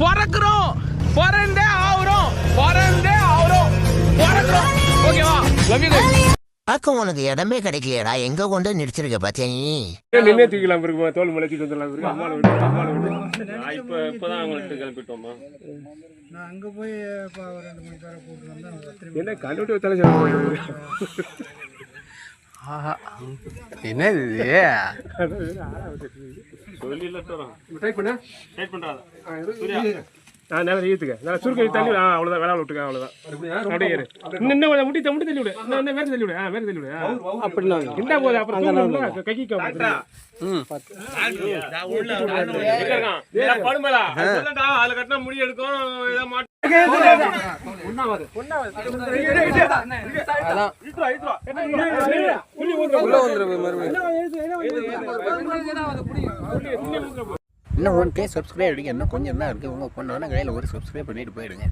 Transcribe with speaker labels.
Speaker 1: பிறக்கிறோம், பிறந்தே ஆகுறோம், பிறந்தே ஆகுறோம், பிறக்கிறோம். ஓகேவா? Love you guys.
Speaker 2: பார்க்க உனக்கு இடமே கிடைக்கலையடா, எங்க கொண்டு நிறுத்திருக்க பாத்தியா நீ?
Speaker 3: நின்னே தூக்கலாம் இருக்குமா, தோல் முளைச்சிட்டு வந்துடலாம் இருக்கு. அம்மாவை விட்டு
Speaker 4: இப்பதான் அவங்கள்ட்ட கிளப்பிட்டோமா.
Speaker 5: நான் அங்கே போய் இப்போ 2 மணி நேரம் கூட்டு வந்தேன்.
Speaker 3: என்ன கண்டுபிடி வச்சாலும் சொல்லுவாங்க.
Speaker 1: என்னது
Speaker 3: ட்ரை பண்ண
Speaker 4: டைட் பண்றாத.
Speaker 3: நல்லா ஈத்துக்க, நல்லா சுருக்கி தள்ளி விடு. அவ்வளோதான், வேலை விட்டுக்க, அவ்வளோதான். அப்படியே இரு. இன்னும் கொஞ்சம் முட்டி தள்ளி விடு. இன்னும் வேறு தள்ளி விடு. வேறு தள்ளி விடு. அப்படின்னா என்ன போகுது அப்புறம் கைக்கு
Speaker 4: படுமலா அதுல கட்டினா முடி எடுக்கும்.
Speaker 2: இன்னும் 1K சப்ஸ்கிரைப் அடிக்க இன்னும் கொஞ்சம் தான் இருக்கு. உங்க பொண்ணு கையில ஒரு சப்ஸ்கிரைப் பண்ணிட்டு போயிடுங்க.